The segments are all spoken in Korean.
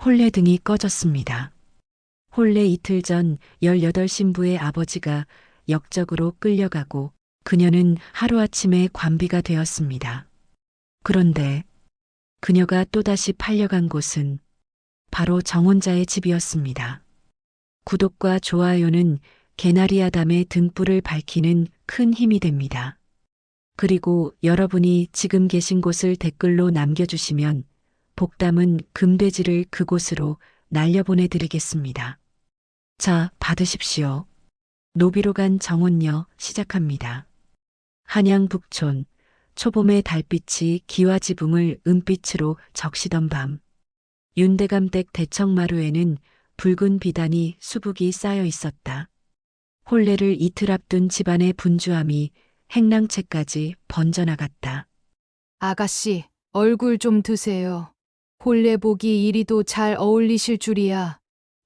혼례 등이 꺼졌습니다. 혼례 이틀 전 18 신부의 아버지가 역적으로 끌려가고 그녀는 하루아침에 관비가 되었습니다. 그런데 그녀가 또다시 팔려간 곳은 바로 정혼자의 집이었습니다. 구독과 좋아요는 개나리아담의 등불을 밝히는 큰 힘이 됩니다. 그리고 여러분이 지금 계신 곳을 댓글로 남겨주시면 복담은 금돼지를 그곳으로 날려보내드리겠습니다. 자, 받으십시오. 노비로 간 정혼녀 시작합니다. 한양 북촌, 초봄의 달빛이 기와 지붕을 은빛으로 적시던 밤. 윤대감댁 대청마루에는 붉은 비단이 수북이 쌓여 있었다. 혼례를 이틀 앞둔 집안의 분주함이 행랑채까지 번져나갔다. 아가씨, 얼굴 좀 드세요. 혼례복이 이리도 잘 어울리실 줄이야.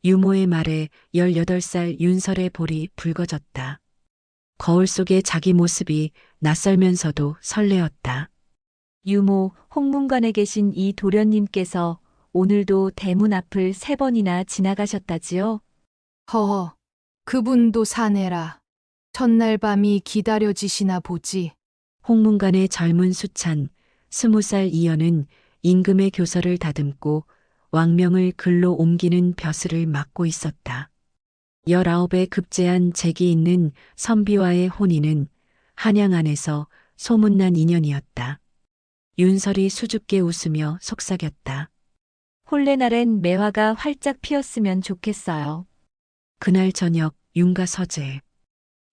유모의 말에 18살 윤설의 볼이 붉어졌다. 거울 속의 자기 모습이 낯설면서도 설레었다. 유모 홍문관에 계신 이 도련님께서 오늘도 대문 앞을 3번이나 지나가셨다지요? 허허, 그분도 사내라. 첫날 밤이 기다려지시나 보지. 홍문관의 젊은 수찬 20살 이연은 임금의 교서를 다듬고 왕명을 글로 옮기는 벼슬을 맡고 있었다. 19에 급제한 재기 있는 선비와의 혼인은 한양 안에서 소문난 인연이었다. 윤설이 수줍게 웃으며 속삭였다. 혼례날엔 매화가 활짝 피었으면 좋겠어요. 그날 저녁 윤가 서재.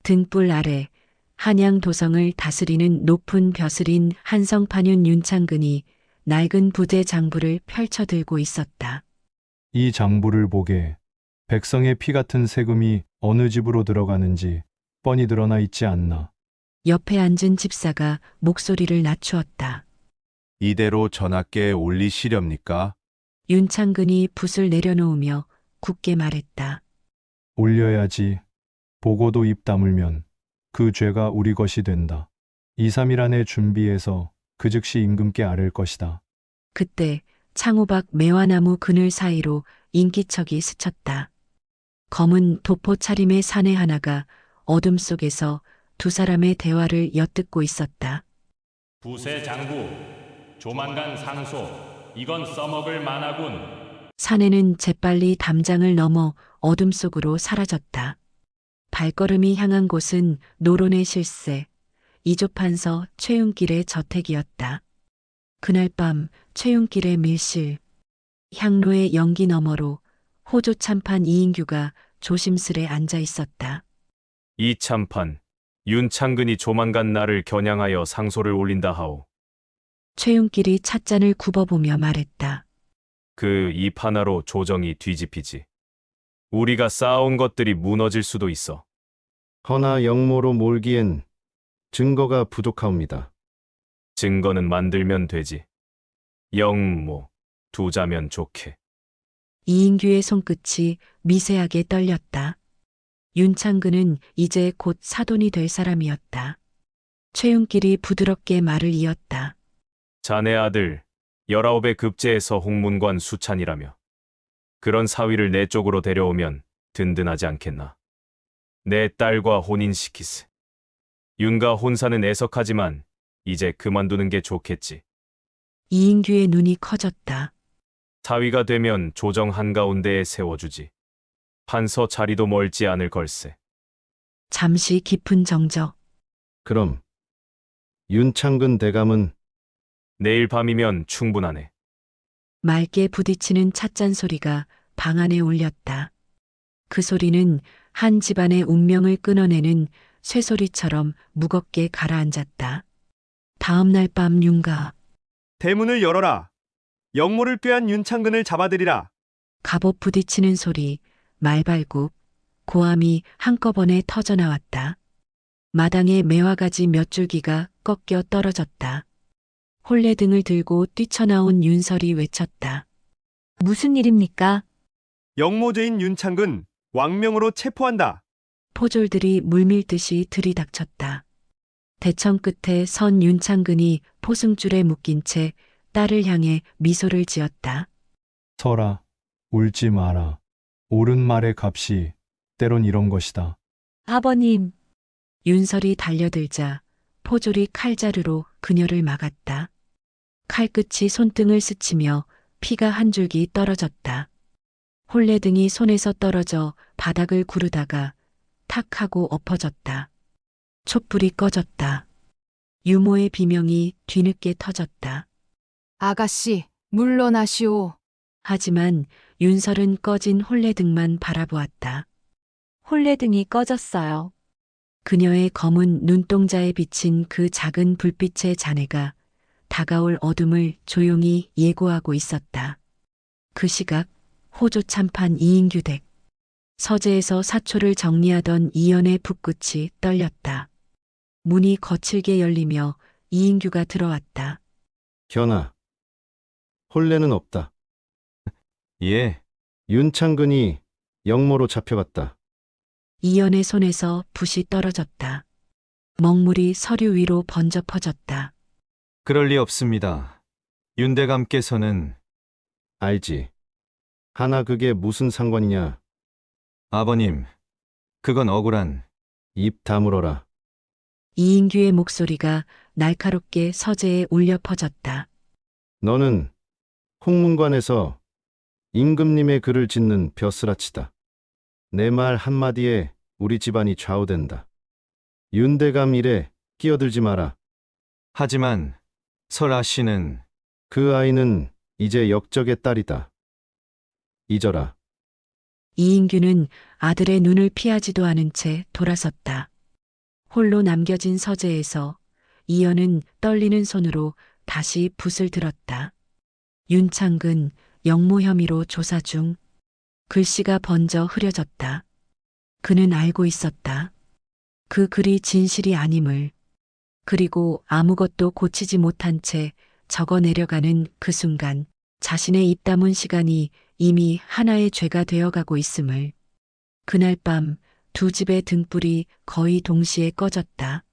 등불 아래 한양 도성을 다스리는 높은 벼슬인 한성판윤 윤창근이 낡은 부대 장부를 펼쳐들고 있었다. 이 장부를 보게 백성의 피 같은 세금이 어느 집으로 들어가는지 뻔히 드러나 있지 않나. 옆에 앉은 집사가 목소리를 낮추었다. 이대로 전하께 올리시렵니까? 윤창근이 붓을 내려놓으며 굳게 말했다. 올려야지. 보고도 입 다물면 그 죄가 우리 것이 된다. 2, 3일 안에 준비해서 그 즉시 임금께 아랠 것이다. 그때 창호박 매화나무 그늘 사이로 인기척이 스쳤다. 검은 도포 차림의 사내 하나가 어둠 속에서 두 사람의 대화를 엿듣고 있었다. 부세 장부, 조만간 상소, 이건 써먹을 만하군. 사내는 재빨리 담장을 넘어 어둠 속으로 사라졌다. 발걸음이 향한 곳은 노론의 실세, 이조판서 최윤길의 저택이었다. 그날 밤 최윤길의 밀실, 향로의 연기 너머로 호조 참판 이인규가 조심스레 앉아 있었다. 이 참판, 윤창근이 조만간 나를 겨냥하여 상소를 올린다 하오. 최윤길이 찻잔을 굽어보며 말했다. 그 입 하나로 조정이 뒤집히지. 우리가 쌓아온 것들이 무너질 수도 있어. 허나 영모로 몰기엔 증거가 부족하옵니다. 증거는 만들면 되지. 영모, 두자면 좋게. 이인규의 손끝이 미세하게 떨렸다. 윤창근은 이제 곧 사돈이 될 사람이었다. 최윤길이 부드럽게 말을 이었다. 자네 아들, 19에 급제해서 홍문관 수찬이라며. 그런 사위를 내 쪽으로 데려오면 든든하지 않겠나. 내 딸과 혼인시키세. 윤가 혼사는 애석하지만 이제 그만두는 게 좋겠지. 이인규의 눈이 커졌다. 사위가 되면 조정 한가운데에 세워주지. 판서 자리도 멀지 않을 걸세. 잠시 깊은 정적. 그럼 윤창근 대감은 내일 밤이면 충분하네. 맑게 부딪히는 찻잔 소리가 방 안에 울렸다. 그 소리는 한 집안의 운명을 끊어내는 쇠소리처럼 무겁게 가라앉았다. 다음 날 밤 윤가. 대문을 열어라. 영모를 꾀한 윤창근을 잡아들이라. 갑옷 부딪히는 소리, 말발굽, 고함이 한꺼번에 터져나왔다. 마당에 매화가지 몇 줄기가 꺾여 떨어졌다. 혼례등을 들고 뛰쳐나온 윤설이 외쳤다. 무슨 일입니까? 영모죄인 윤창근 왕명으로 체포한다. 포졸들이 물밀듯이 들이닥쳤다. 대청 끝에 선 윤창근이 포승줄에 묶인 채 딸을 향해 미소를 지었다. 설아, 울지 마라. 옳은 말의 값이 때론 이런 것이다. 아버님, 윤설이 달려들자 포졸이 칼자루로 그녀를 막았다. 칼끝이 손등을 스치며 피가 한 줄기 떨어졌다. 홀레등이 손에서 떨어져 바닥을 구르다가 탁 하고 엎어졌다. 촛불이 꺼졌다. 유모의 비명이 뒤늦게 터졌다. 아가씨, 물러나시오. 하지만 윤설은 꺼진 홀레등만 바라보았다. 홀레등이 꺼졌어요. 그녀의 검은 눈동자에 비친 그 작은 불빛의 잔해가 다가올 어둠을 조용히 예고하고 있었다. 그 시각 호조 참판 이인규 댁. 서재에서 사초를 정리하던 이연의 붓끝이 떨렸다. 문이 거칠게 열리며 이인규가 들어왔다. 현아, 홀레는 없다. 예, 윤창근이 영모로 잡혀갔다. 이연의 손에서 붓이 떨어졌다. 먹물이 서류 위로 번져 퍼졌다. 그럴 리 없습니다. 윤대감께서는 알지? 하나 그게 무슨 상관이냐? 아버님, 그건 억울한. 입 다물어라. 이인규의 목소리가 날카롭게 서재에 울려 퍼졌다. 너는 홍문관에서 임금님의 글을 짓는 벼슬아치다. 내 말 한마디에 우리 집안이 좌우된다. 윤대감 일에 끼어들지 마라. 하지만 설아 씨는 그 아이는 이제 역적의 딸이다. 잊어라. 이인규는 아들의 눈을 피하지도 않은 채 돌아섰다. 홀로 남겨진 서재에서 이연은 떨리는 손으로 다시 붓을 들었다. 윤창근 영모 혐의로 조사 중. 글씨가 번져 흐려졌다. 그는 알고 있었다. 그 글이 진실이 아님을. 그리고 아무것도 고치지 못한 채 적어 내려가는 그 순간 자신의 입 다문 시간이 이미 하나의 죄가 되어가고 있음을. 그날 밤 두 집의 등불이 거의 동시에 꺼졌다.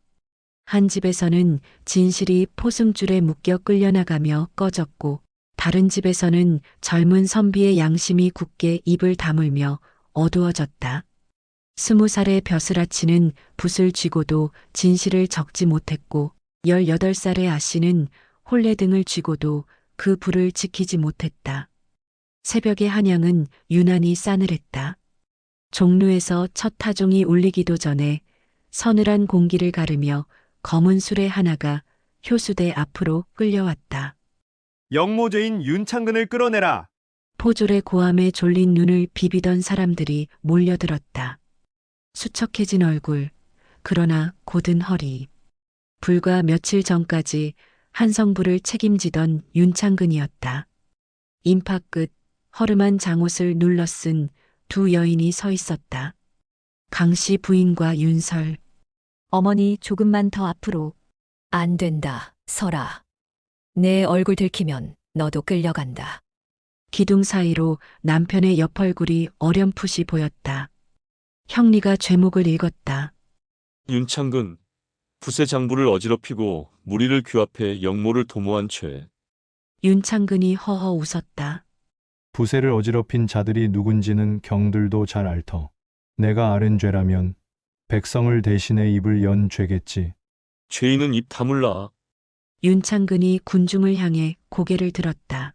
한 집에서는 진실이 포승줄에 묶여 끌려나가며 꺼졌고 다른 집에서는 젊은 선비의 양심이 굳게 입을 다물며 어두워졌다. 20살의 벼슬아치는 붓을 쥐고도 진실을 적지 못했고 18살의 아씨는 홀레등을 쥐고도 그 불을 지키지 못했다. 새벽의 한양은 유난히 싸늘했다. 종루에서 첫 타종이 울리기도 전에 서늘한 공기를 가르며 검은 수레 하나가 효수대 앞으로 끌려왔다. 영모죄인 윤창근을 끌어내라. 포졸의 고함에 졸린 눈을 비비던 사람들이 몰려들었다. 수척해진 얼굴, 그러나 곧은 허리. 불과 며칠 전까지 한성부를 책임지던 윤창근이었다. 인파 끝 허름한 장옷을 눌러 쓴 두 여인이 서 있었다. 강씨 부인과 윤설. 어머니 조금만 더 앞으로. 안 된다, 설아. 내 얼굴 들키면 너도 끌려간다. 기둥 사이로 남편의 옆 얼굴이 어렴풋이 보였다. 형리가 죄목을 읽었다. 윤창근, 부세 장부를 어지럽히고 무리를 규합해 영모를 도모한 죄. 윤창근이 허허 웃었다. 부세를 어지럽힌 자들이 누군지는 경들도 잘 알터. 내가 아는 죄라면 백성을 대신해 입을 연 죄겠지. 죄인은 입 다물라. 윤창근이 군중을 향해 고개를 들었다.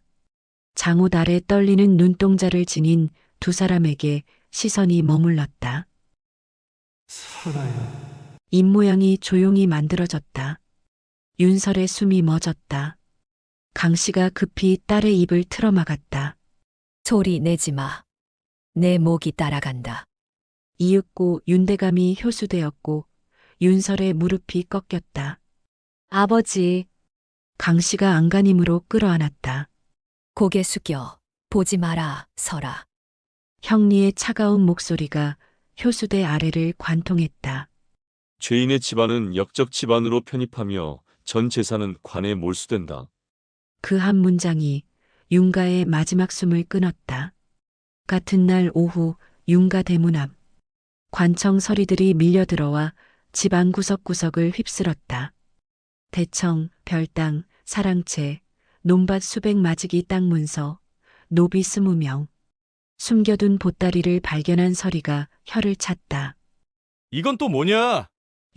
장옷 아래 떨리는 눈동자를 지닌 두 사람에게 시선이 머물렀다. 설아야. 입모양이 조용히 만들어졌다. 윤설의 숨이 멎었다. 강씨가 급히 딸의 입을 틀어막았다. 소리 내지 마. 내 목이 따라간다. 이윽고 윤대감이 효수되었고 윤설의 무릎이 꺾였다. 아버지, 강씨가 안간힘으로 끌어안았다. 고개 숙여. 보지 마라, 설아. 형리의 차가운 목소리가 효수대 아래를 관통했다. 죄인의 집안은 역적 집안으로 편입하며 전 재산은 관에 몰수된다. 그 한 문장이 윤가의 마지막 숨을 끊었다. 같은 날 오후 윤가 대문 앞. 관청 서리들이 밀려들어와 집안 구석구석을 휩쓸었다. 대청, 별당, 사랑채, 논밭 수백 마지기 땅 문서, 노비 20명. 숨겨둔 보따리를 발견한 설이가 혀를 찼다. 이건 또 뭐냐?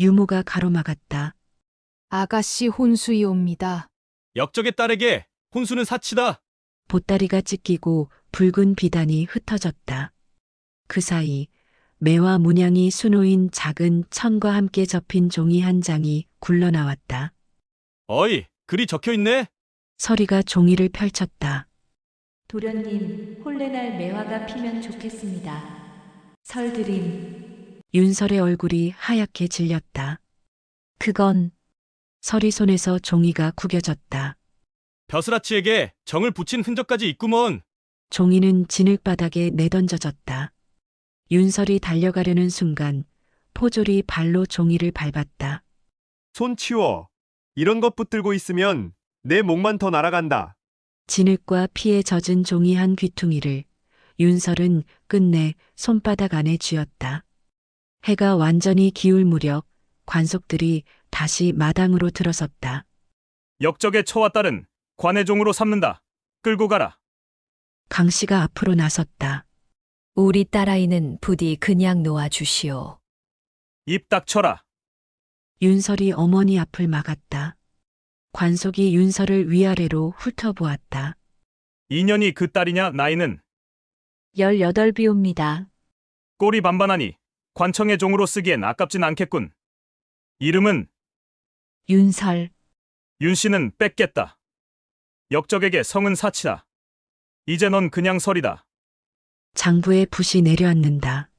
유모가 가로막았다. 아가씨 혼수이옵니다. 역적의 딸에게 혼수는 사치다. 보따리가 찢기고 붉은 비단이 흩어졌다. 그 사이 매와 문양이 수놓인 작은 천과 함께 접힌 종이 한 장이 굴러나왔다. 어이, 글이 적혀 있네. 설이가 종이를 펼쳤다. 도련님, 홀레날 매화가 피면 좋겠습니다. 설드림. 윤설의 얼굴이 하얗게 질렸다. 그건 설이 손에서 종이가 구겨졌다. 벼슬아치에게 정을 붙인 흔적까지 있구먼. 종이는 진흙바닥에 내던져졌다. 윤설이 달려가려는 순간 포졸이 발로 종이를 밟았다. 손 치워. 이런 것 붙들고 있으면 내 목만 더 날아간다. 진흙과 피에 젖은 종이 한 귀퉁이를 윤설은 끝내 손바닥 안에 쥐었다. 해가 완전히 기울 무렵 관속들이 다시 마당으로 들어섰다. 역적의 처와 딸은 관의종으로 삼는다. 끌고 가라. 강 씨가 앞으로 나섰다. 우리 딸아이는 부디 그냥 놓아주시오. 입 닥쳐라. 윤설이 어머니 앞을 막았다. 관속이 윤설을 위아래로 훑어보았다. 인연이 그 딸이냐? 나이는 18비옵니다. 꼴이 반반하니 관청의 종으로 쓰기엔 아깝진 않겠군. 이름은 윤설. 윤씨는 뺏겠다. 역적에게 성은 사치다. 이제 넌 그냥 설이다. 장부의 붓이 내려앉는다.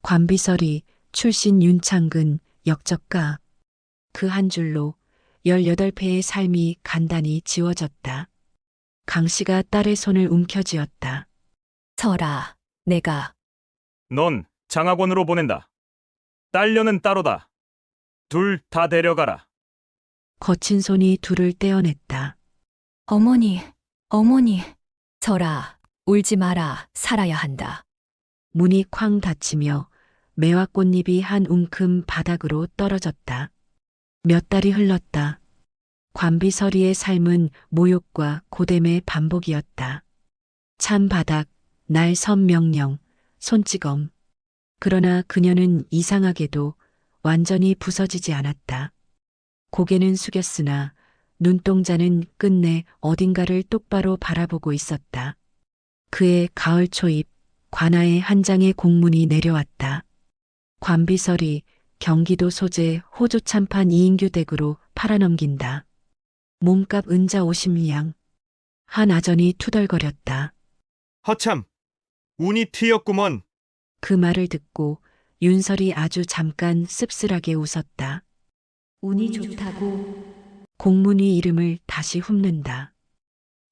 관비설이 출신 윤창근 역적가. 그 한 줄로 18패의 삶이 간단히 지워졌다. 강 씨가 딸의 손을 움켜쥐었다. 설아, 내가 넌 장학원으로 보낸다. 딸녀는 따로다. 둘 다 데려가라. 거친 손이 둘을 떼어냈다. 어머니, 어머니. 설아, 울지 마라. 살아야 한다. 문이 쾅 닫히며 매화 꽃잎이 한 움큼 바닥으로 떨어졌다. 몇 달이 흘렀다. 관비설이의 삶은 모욕과 고됨의 반복이었다. 찬 바닥, 날 선명령, 손찌검. 그러나 그녀는 이상하게도 완전히 부서지지 않았다. 고개는 숙였으나 눈동자는 끝내 어딘가를 똑바로 바라보고 있었다. 그의 가을 초입, 관아의 한 장의 공문이 내려왔다. 관비설이 경기도 소재 호조 참판 이인규 댁으로 팔아넘긴다. 몸값 은자 50량. 한 아전이 투덜거렸다. 허참, 운이 트였구먼. 그 말을 듣고 윤설이 아주 잠깐 씁쓸하게 웃었다. 운이 좋다고. 공문이 이름을 다시 훑는다.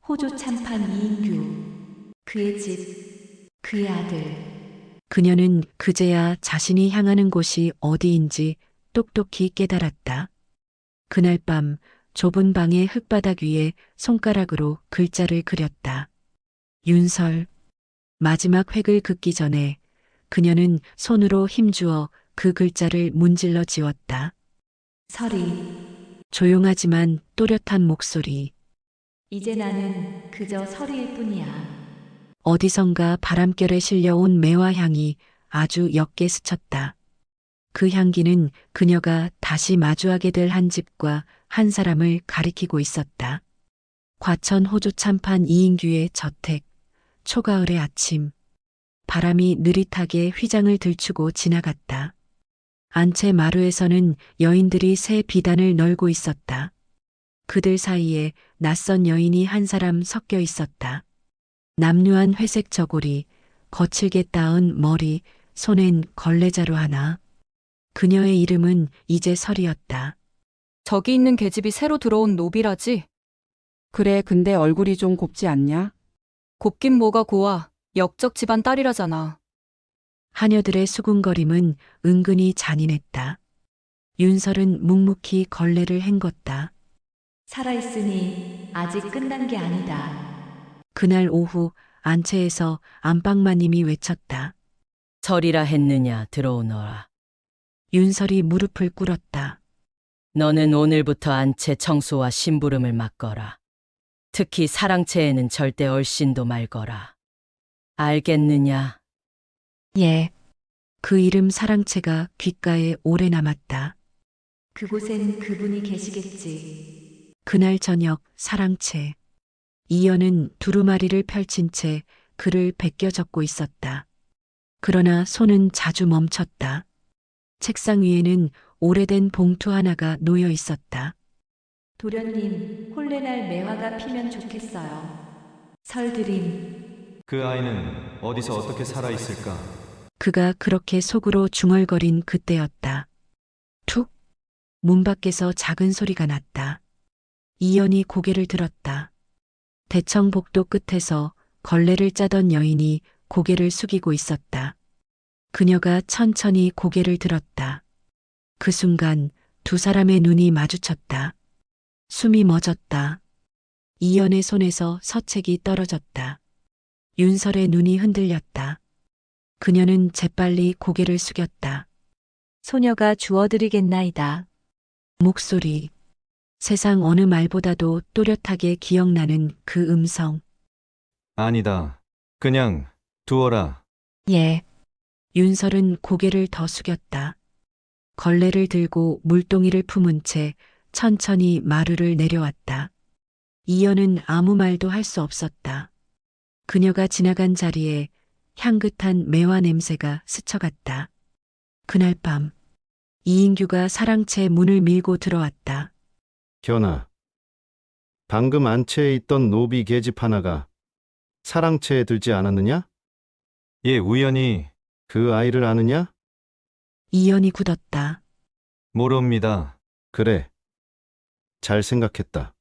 호조 참판 이인규. 그의 집, 그의 아들. 그녀는 그제야 자신이 향하는 곳이 어디인지 똑똑히 깨달았다. 그날 밤 좁은 방의 흙바닥 위에 손가락으로 글자를 그렸다. 윤설. 마지막 획을 긋기 전에 그녀는 손으로 힘주어 그 글자를 문질러 지웠다. 설이. 조용하지만 또렷한 목소리. 이제 나는 그저 설이일 뿐이야. 어디선가 바람결에 실려온 매화 향이 아주 옅게 스쳤다. 그 향기는 그녀가 다시 마주하게 될 한 집과 한 사람을 가리키고 있었다. 과천 호조 참판 이인규의 저택, 초가을의 아침. 바람이 느릿하게 휘장을 들추고 지나갔다. 안채 마루에서는 여인들이 새 비단을 널고 있었다. 그들 사이에 낯선 여인이 한 사람 섞여 있었다. 남루한 회색 저고리, 거칠게 따은 머리, 손엔 걸레자루 하나. 그녀의 이름은 이제 설이었다. 저기 있는 계집이 새로 들어온 노비라지? 그래, 근데 얼굴이 좀 곱지 않냐? 곱긴 뭐가 고와. 역적 집안 딸이라잖아. 하녀들의 수군거림은 은근히 잔인했다. 윤설은 묵묵히 걸레를 헹궜다. 살아있으니 아직 끝난 게 아니다. 그날 오후 안채에서 안방마님이 외쳤다. 설이라 했느냐 들어오너라. 윤설이 무릎을 꿇었다. 너는 오늘부터 안채 청소와 심부름을 맡거라. 특히 사랑채에는 절대 얼씬도 말거라. 알겠느냐? 예. 그 이름 사랑채가 귓가에 오래 남았다. 그곳엔 그분이 계시겠지. 그날 저녁 사랑채. 이연은 두루마리를 펼친 채 글을 베껴 적고 있었다. 그러나 손은 자주 멈췄다. 책상 위에는 오래된 봉투 하나가 놓여 있었다. 도련님, 홀레날 매화가 피면 좋겠어요. 설드림. 그 아이는 어디서 어떻게 살아 있을까? 그가 그렇게 속으로 중얼거린 그때였다. 툭! 문 밖에서 작은 소리가 났다. 이연이 고개를 들었다. 대청 복도 끝에서 걸레를 짜던 여인이 고개를 숙이고 있었다. 그녀가 천천히 고개를 들었다. 그 순간 두 사람의 눈이 마주쳤다. 숨이 멎었다. 이연의 손에서 서책이 떨어졌다. 윤설의 눈이 흔들렸다. 그녀는 재빨리 고개를 숙였다. 소녀가 주워드리겠나이다. 목소리. 세상 어느 말보다도 또렷하게 기억나는 그 음성. 아니다. 그냥 두어라. 예. 윤설은 고개를 더 숙였다. 걸레를 들고 물동이를 품은 채 천천히 마루를 내려왔다. 이연은 아무 말도 할 수 없었다. 그녀가 지나간 자리에 향긋한 매화 냄새가 스쳐갔다. 그날 밤 이인규가 사랑채 문을 밀고 들어왔다. 견아, 방금 안채에 있던 노비 계집 하나가 사랑채에 들지 않았느냐? 예, 우연히. 그 아이를 아느냐? 이연이 굳었다. 모릅니다. 그래. 잘 생각했다.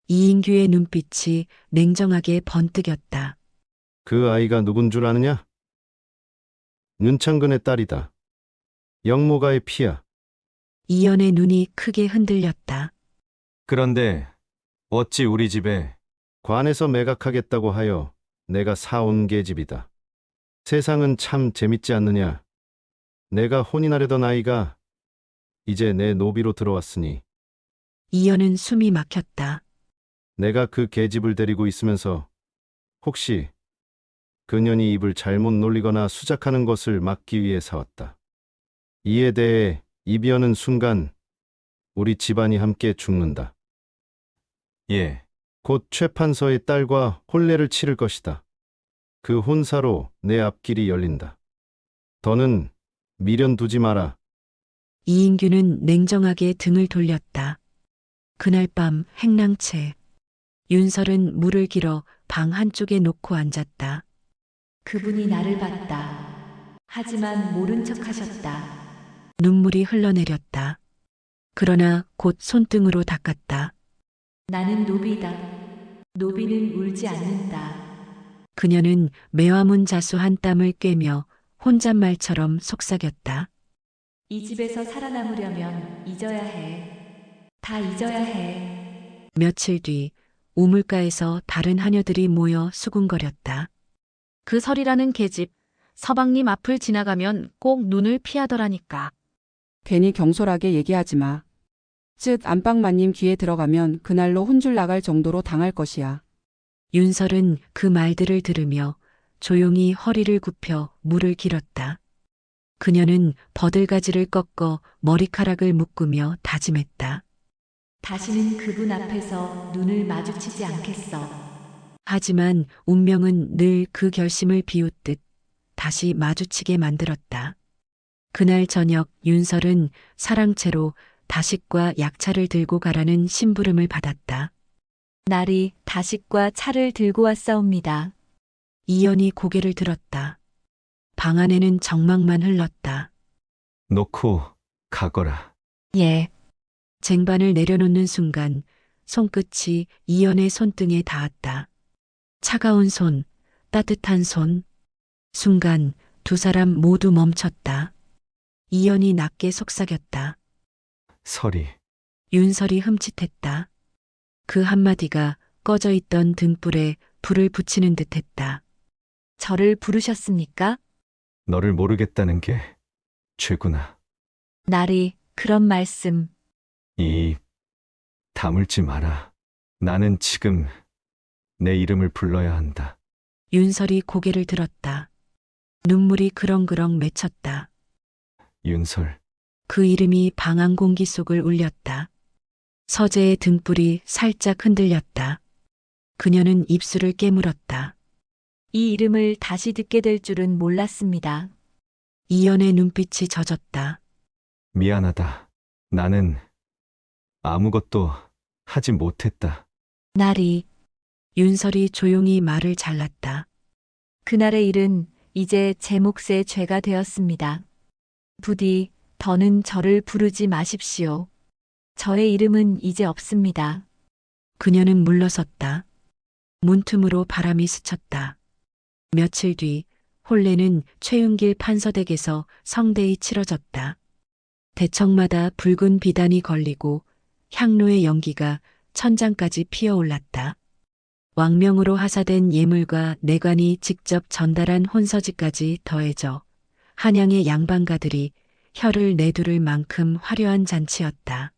이인규의 눈빛이 냉정하게 번뜩였다. 그 아이가 누군 줄 아느냐? 윤창근의 딸이다. 영모가의 피야. 이연의 눈이 크게 흔들렸다. 그런데 어찌 우리 집에 관에서 매각하겠다고 하여 내가 사온 계집이다. 세상은 참 재밌지 않느냐? 내가 혼인하려던 아이가 이제 내 노비로 들어왔으니 이연은 숨이 막혔다. 내가 그 계집을 데리고 있으면서 혹시 그년이 입을 잘못 놀리거나 수작하는 것을 막기 위해 사왔다. 이에 대해 입이 여는 순간 우리 집안이 함께 죽는다. 예. 곧 최판서의 딸과 혼례를 치를 것이다. 그 혼사로 내 앞길이 열린다. 더는 미련 두지 마라. 이인규는 냉정하게 등을 돌렸다. 그날 밤 행랑채. 윤설은 물을 길어 방 한쪽에 놓고 앉았다. 그분이 나를 봤다. 하지만 모른 척 하셨다. 눈물이 흘러내렸다. 그러나 곧 손등으로 닦았다. 나는 노비다. 노비는 울지 않는다. 그녀는 매화문 자수 한 땀을 꿰며 혼잣말처럼 속삭였다. 이 집에서 살아남으려면 잊어야 해. 다 잊어야 해. 며칠 뒤 우물가에서 다른 하녀들이 모여 수군거렸다. 그 설이라는 계집, 서방님 앞을 지나가면 꼭 눈을 피하더라니까. 괜히 경솔하게 얘기하지 마. 쯧 안방마님 귀에 들어가면 그날로 혼줄 나갈 정도로 당할 것이야. 윤설은 그 말들을 들으며 조용히 허리를 굽혀 물을 길었다. 그녀는 버들가지를 꺾어 머리카락을 묶으며 다짐했다. 다시는 그분 앞에서 눈을 마주치지 않겠어. 하지만 운명은 늘 그 결심을 비웃듯 다시 마주치게 만들었다. 그날 저녁 윤설은 사랑채로 다식과 약차를 들고 가라는 심부름을 받았다. 날이 다식과 차를 들고 왔사옵니다. 이연이 고개를 들었다. 방 안에는 정막만 흘렀다. 놓고 가거라. 예. 쟁반을 내려놓는 순간 손끝이 이연의 손등에 닿았다. 차가운 손, 따뜻한 손. 순간 두 사람 모두 멈췄다. 이연이 낮게 속삭였다. 설이. 윤설이 흠칫했다. 그 한마디가 꺼져 있던 등불에 불을 붙이는 듯했다. 저를 부르셨습니까? 너를 모르겠다는 게 죄구나. 날이 그런 말씀. 입 다물지 마라. 나는 지금 내 이름을 불러야 한다. 윤설이 고개를 들었다. 눈물이 그렁그렁 맺혔다. 윤설. 그 이름이 방한 공기 속을 울렸다. 서재의 등불이 살짝 흔들렸다. 그녀는 입술을 깨물었다. 이 이름을 다시 듣게 될 줄은 몰랐습니다. 이연의 눈빛이 젖었다. 미안하다. 나는 아무것도 하지 못했다. 날이 윤설이 조용히 말을 잘랐다. 그날의 일은 이제 제 몫의 죄가 되었습니다. 부디 더는 저를 부르지 마십시오. 저의 이름은 이제 없습니다. 그녀는 물러섰다. 문틈으로 바람이 스쳤다. 며칠 뒤 혼례는 최윤길 판서댁에서 성대히 치러졌다. 대청마다 붉은 비단이 걸리고 향로의 연기가 천장까지 피어올랐다. 왕명으로 하사된 예물과 내관이 직접 전달한 혼서지까지 더해져 한양의 양반가들이 혀를 내두를 만큼 화려한 잔치였다.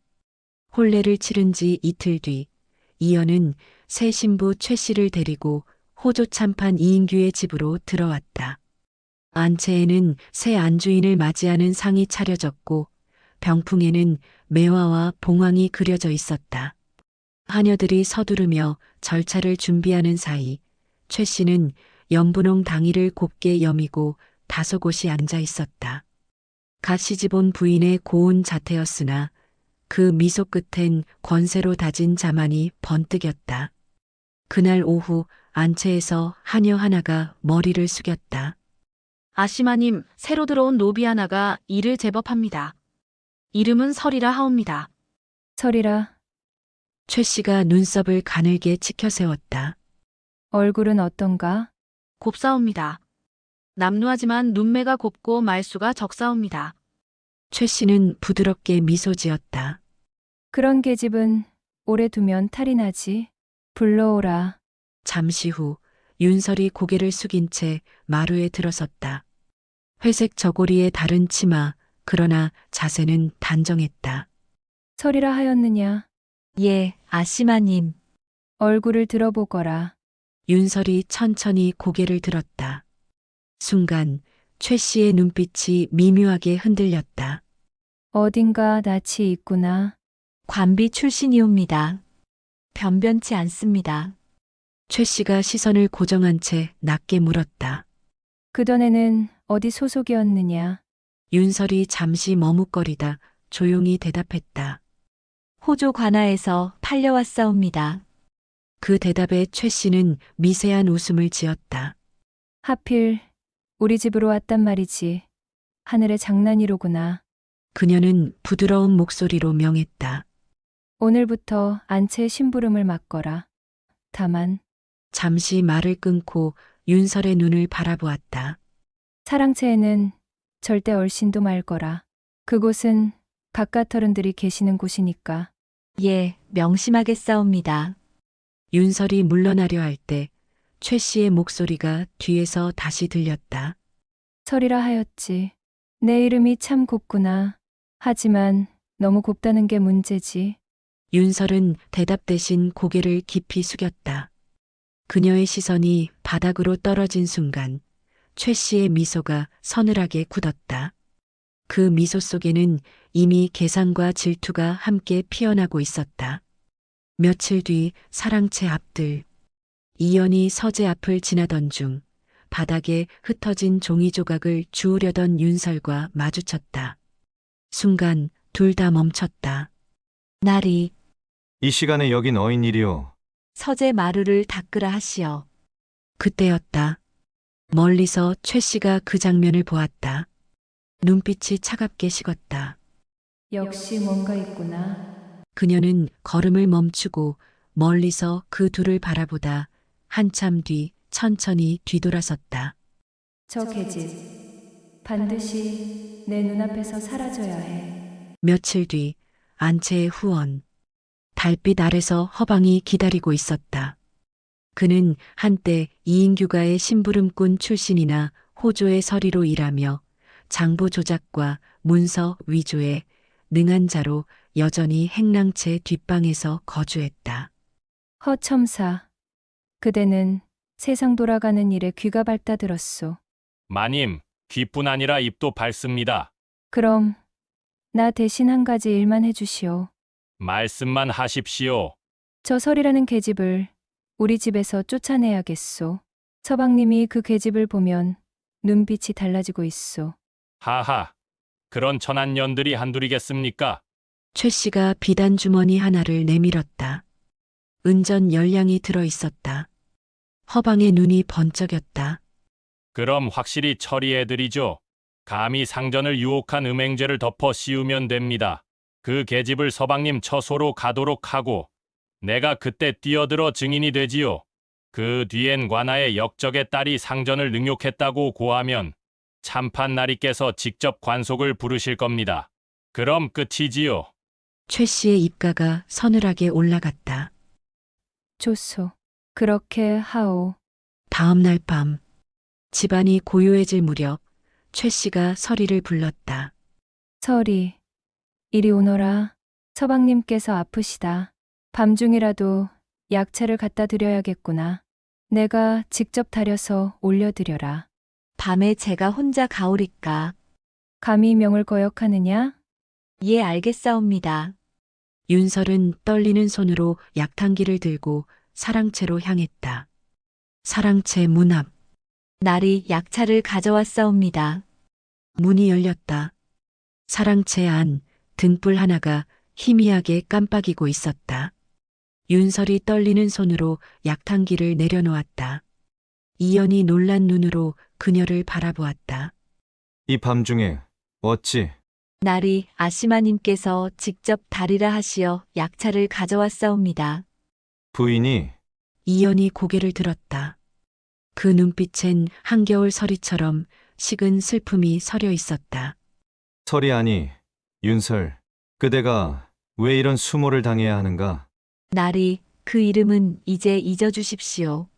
혼례를 치른 지 이틀 뒤 이연은 새 신부 최 씨를 데리고 호조 참판 이인규의 집으로 들어왔다. 안채에는 새 안주인을 맞이하는 상이 차려졌고 병풍에는 매화와 봉황이 그려져 있었다. 하녀들이 서두르며 절차를 준비하는 사이 최 씨는 연분홍 당이를 곱게 여미고 다소곳이 앉아 있었다. 갓 시집온 부인의 고운 자태였으나 그 미소 끝엔 권세로 다진 자만이 번뜩였다. 그날 오후 안채에서 하녀 하나가 머리를 숙였다. 아시마님, 새로 들어온 노비 하나가 일을 제법 합니다. 이름은 설이라 하옵니다. 설이라. 최 씨가 눈썹을 가늘게 치켜 세웠다. 얼굴은 어떤가? 곱사옵니다. 남루하지만 눈매가 곱고 말수가 적사옵니다. 최 씨는 부드럽게 미소 지었다. 그런 계집은 오래 두면 탈이 나지. 불러오라. 잠시 후 윤설이 고개를 숙인 채 마루에 들어섰다. 회색 저고리에 다른 치마, 그러나 자세는 단정했다. 설이라 하였느냐? 예, 아시마님. 얼굴을 들어보거라. 윤설이 천천히 고개를 들었다. 순간 최 씨의 눈빛이 미묘하게 흔들렸다. 어딘가 낯이 있구나. 관비 출신이옵니다. 변변치 않습니다. 최 씨가 시선을 고정한 채 낮게 물었다. 그전에는 어디 소속이었느냐? 윤설이 잠시 머뭇거리다 조용히 대답했다. 호조 관아에서 팔려왔사옵니다. 그 대답에 최 씨는 미세한 웃음을 지었다. 하필 우리 집으로 왔단 말이지. 하늘의 장난이로구나. 그녀는 부드러운 목소리로 명했다. 오늘부터 안채의 심부름을 맡거라. 다만 잠시 말을 끊고 윤설의 눈을 바라보았다. 사랑채에는 절대 얼씬도 말거라. 그곳은 바깥 어른들이 계시는 곳이니까. 예, 명심하겠사옵니다. 윤설이 물러나려 할 때 최 씨의 목소리가 뒤에서 다시 들렸다. 설이라 하였지. 내 이름이 참 곱구나. 하지만 너무 곱다는 게 문제지. 윤설은 대답 대신 고개를 깊이 숙였다. 그녀의 시선이 바닥으로 떨어진 순간 최 씨의 미소가 서늘하게 굳었다. 그 미소 속에는 이미 계산과 질투가 함께 피어나고 있었다. 며칠 뒤 사랑채 앞들, 이연이 서재 앞을 지나던 중 바닥에 흩어진 종이 조각을 주우려던 윤설과 마주쳤다. 순간 둘 다 멈췄다. 날이 이 시간에 여긴 어인일이오. 서재 마루를 닦으라 하시오. 그때였다. 멀리서 최 씨가 그 장면을 보았다. 눈빛이 차갑게 식었다. 역시 뭔가 있구나. 그녀는 걸음을 멈추고 멀리서 그 둘을 바라보다 한참 뒤 천천히 뒤돌아섰다. 저 계집 반드시 내 눈앞에서 사라져야 해. 며칠 뒤 안채의 후원. 달빛 아래서 허방이 기다리고 있었다. 그는 한때 이인규가의 심부름꾼 출신이나 호조의 서리로 일하며 장부 조작과 문서 위조에 능한 자로 여전히 행랑채 뒷방에서 거주했다. 허첨사. 그대는 세상 돌아가는 일에 귀가 밝다 들었소. 마님, 귀뿐 아니라 입도 밝습니다. 그럼 나 대신 한 가지 일만 해주시오. 말씀만 하십시오. 저 설이라는 계집을 우리 집에서 쫓아내야겠소. 서방님이 그 계집을 보면 눈빛이 달라지고 있소. 하하, 그런 천한 년들이 한둘이겠습니까? 최 씨가 비단 주머니 하나를 내밀었다. 은전 10량이 들어 있었다. 허방의 눈이 번쩍였다. 그럼 확실히 처리해드리죠. 감히 상전을 유혹한 음행죄를 덮어 씌우면 됩니다. 그 계집을 서방님 처소로 가도록 하고 내가 그때 뛰어들어 증인이 되지요. 그 뒤엔 관아의 역적의 딸이 상전을 능욕했다고 고하면 참판 나리께서 직접 관속을 부르실 겁니다. 그럼 끝이지요. 최 씨의 입가가 서늘하게 올라갔다. 좋소. 그렇게 하오. 다음 날 밤, 집안이 고요해질 무렵 최 씨가 서리를 불렀다. 설이, 이리 오너라. 서방님께서 아프시다. 밤중이라도 약차를 갖다 드려야겠구나. 내가 직접 다려서 올려드려라. 밤에 제가 혼자 가오리까. 감히 명을 거역하느냐? 예, 알겠사옵니다. 윤설은 떨리는 손으로 약탕기를 들고 사랑채로 향했다. 사랑채 문 앞. 날이 약차를 가져왔사옵니다. 문이 열렸다. 사랑채 안 등불 하나가 희미하게 깜빡이고 있었다. 윤설이 떨리는 손으로 약탕기를 내려놓았다. 이연이 놀란 눈으로 그녀를 바라보았다. 이 밤중에 어찌 날이 아시마님께서 직접 다리라 하시어 약차를 가져왔사옵니다. 부인이 이연이 고개를 들었다. 그 눈빛엔 한겨울 서리처럼 식은 슬픔이 서려 있었다. 설이 아니 윤설, 그대가 왜 이런 수모를 당해야 하는가? 날이 그 이름은 이제 잊어주십시오.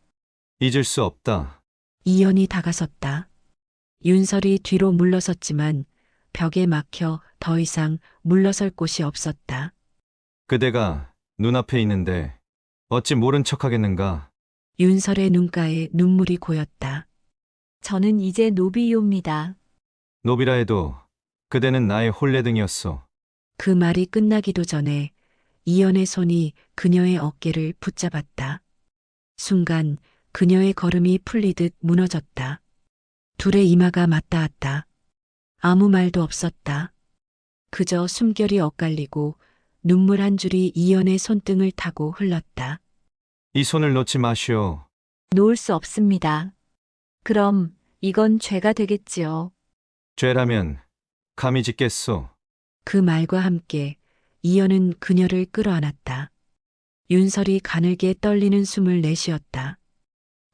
잊을 수 없다. 이연이 다가섰다. 윤설이 뒤로 물러섰지만 벽에 막혀 더 이상 물러설 곳이 없었다. 그대가 눈앞에 있는데 어찌 모른 척하겠는가? 윤설의 눈가에 눈물이 고였다. 저는 이제 노비이옵니다. 노비라 해도 그대는 나의 혼례등이었소. 그 말이 끝나기도 전에 이연의 손이 그녀의 어깨를 붙잡았다. 순간 그녀의 걸음이 풀리듯 무너졌다. 둘의 이마가 맞닿았다. 아무 말도 없었다. 그저 숨결이 엇갈리고 눈물 한 줄이 이연의 손등을 타고 흘렀다. 이 손을 놓지 마시오. 놓을 수 없습니다. 그럼 이건 죄가 되겠지요. 죄라면 감히 짓겠소. 그 말과 함께 이연은 그녀를 끌어안았다. 윤설이 가늘게 떨리는 숨을 내쉬었다.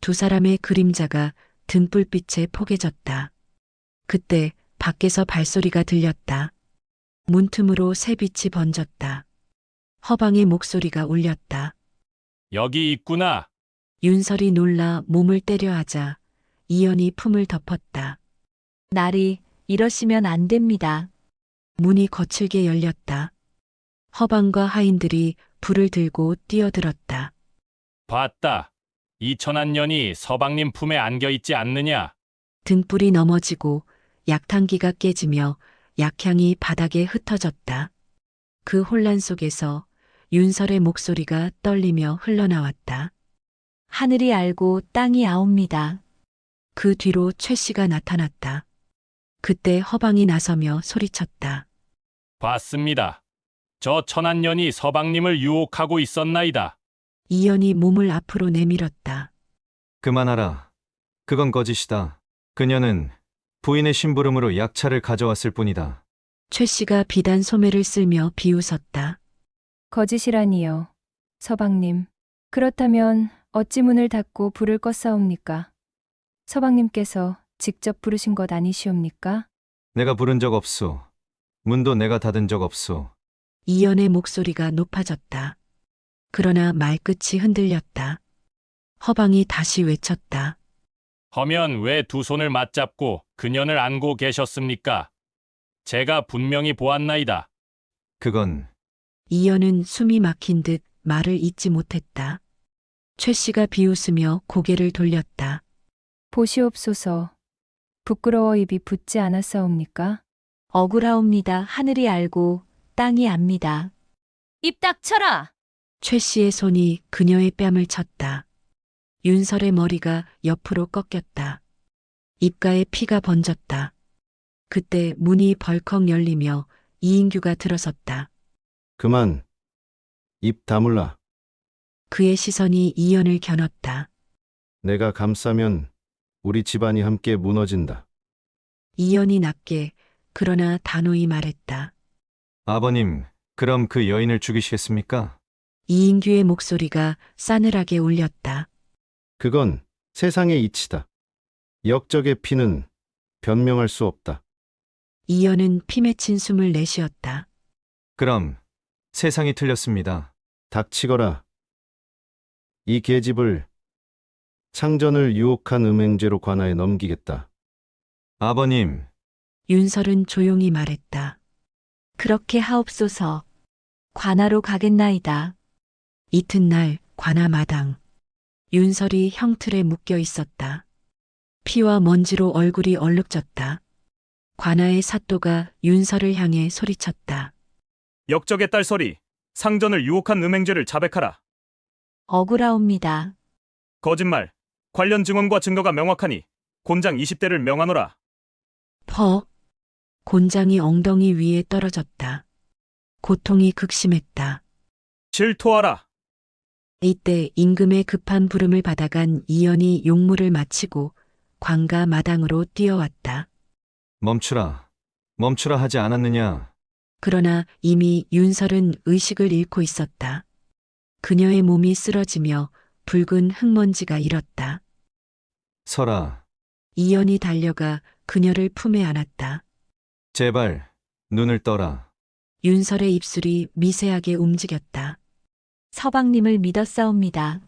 두 사람의 그림자가 등불빛에 포개졌다. 그때 밖에서 발소리가 들렸다. 문틈으로 새빛이 번졌다. 허방의 목소리가 울렸다. 여기 있구나. 윤설이 놀라 몸을 때려 하자 이연이 품을 덮었다. 날이 이러시면 안 됩니다. 문이 거칠게 열렸다. 허방과 하인들이 불을 들고 뛰어들었다. 봤다. 이 천한 년이 서방님 품에 안겨 있지 않느냐? 등불이 넘어지고 약탕기가 깨지며 약향이 바닥에 흩어졌다. 그 혼란 속에서 윤설의 목소리가 떨리며 흘러나왔다. 하늘이 알고 땅이 아옵니다. 그 뒤로 최 씨가 나타났다. 그때 허방이 나서며 소리쳤다. 봤습니다. 저 천한 년이 서방님을 유혹하고 있었나이다. 이연이 몸을 앞으로 내밀었다. 그만하라. 그건 거짓이다. 그녀는 부인의 심부름으로 약차를 가져왔을 뿐이다. 최 씨가 비단 소매를 쓸며 비웃었다. 거짓이라니요. 서방님. 그렇다면 어찌 문을 닫고 불을 껐사옵니까? 서방님께서 직접 부르신 것 아니시옵니까? 내가 부른 적 없소. 문도 내가 닫은 적 없소. 이연의 목소리가 높아졌다. 그러나 말끝이 흔들렸다. 허방이 다시 외쳤다. 허면 왜 두 손을 맞잡고 그년을 안고 계셨습니까? 제가 분명히 보았나이다. 그건 이연은 숨이 막힌 듯 말을 잇지 못했다. 최 씨가 비웃으며 고개를 돌렸다. 보시옵소서. 부끄러워 입이 붙지 않았사옵니까? 억울하옵니다. 하늘이 알고 땅이 압니다. 입 닥쳐라! 최 씨의 손이 그녀의 뺨을 쳤다. 윤설의 머리가 옆으로 꺾였다. 입가에 피가 번졌다. 그때 문이 벌컥 열리며 이인규가 들어섰다. 그만. 입 다물라. 그의 시선이 이연을 겨눴다. 내가 감싸면 우리 집안이 함께 무너진다. 이연이 낮게 그러나 단호히 말했다. 아버님, 그럼 그 여인을 죽이시겠습니까? 이인규의 목소리가 싸늘하게 울렸다. 그건 세상의 이치다. 역적의 피는 변명할 수 없다. 이연은 피 맺힌 숨을 내쉬었다. 그럼 세상이 틀렸습니다. 닥치거라. 이 계집을 창전을 유혹한 음행죄로 관하에 넘기겠다. 아버님, 윤설은 조용히 말했다. 그렇게 하옵소서. 관하로 가겠나이다. 이튿날 관아 마당. 윤설이 형틀에 묶여 있었다. 피와 먼지로 얼굴이 얼룩졌다. 관아의 사또가 윤설을 향해 소리쳤다. 역적의 딸 설이 상전을 유혹한 음행죄를 자백하라. 억울하옵니다. 거짓말. 관련 증언과 증거가 명확하니 곤장 20대를 명하노라. 퍼. 곤장이 엉덩이 위에 떨어졌다. 고통이 극심했다. 질토하라. 이때 임금의 급한 부름을 받아간 이연이 용무를 마치고 관가 마당으로 뛰어왔다. 멈추라. 멈추라 하지 않았느냐? 그러나 이미 윤설은 의식을 잃고 있었다. 그녀의 몸이 쓰러지며 붉은 흙먼지가 일었다. 설아, 이연이 달려가 그녀를 품에 안았다. 제발 눈을 떠라. 윤설의 입술이 미세하게 움직였다. 서방님을 믿었사옵니다.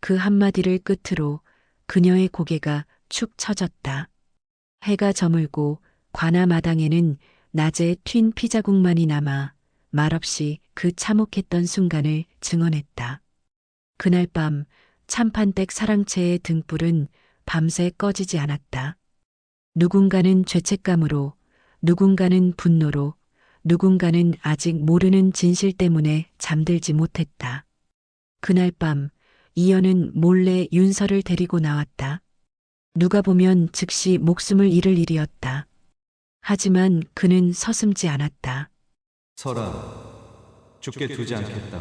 그 한마디를 끝으로 그녀의 고개가 축 처졌다. 해가 저물고 관아 마당에는 낮에 튄 피자국만이 남아 말없이 그 참혹했던 순간을 증언했다. 그날 밤 참판댁 사랑채의 등불은 밤새 꺼지지 않았다. 누군가는 죄책감으로, 누군가는 분노로, 누군가는 아직 모르는 진실 때문에 잠들지 못했다. 그날 밤 이연은 몰래 윤설을 데리고 나왔다. 누가 보면 즉시 목숨을 잃을 일이었다. 하지만 그는 서슴지 않았다. 설아, 죽게 두지 않겠다.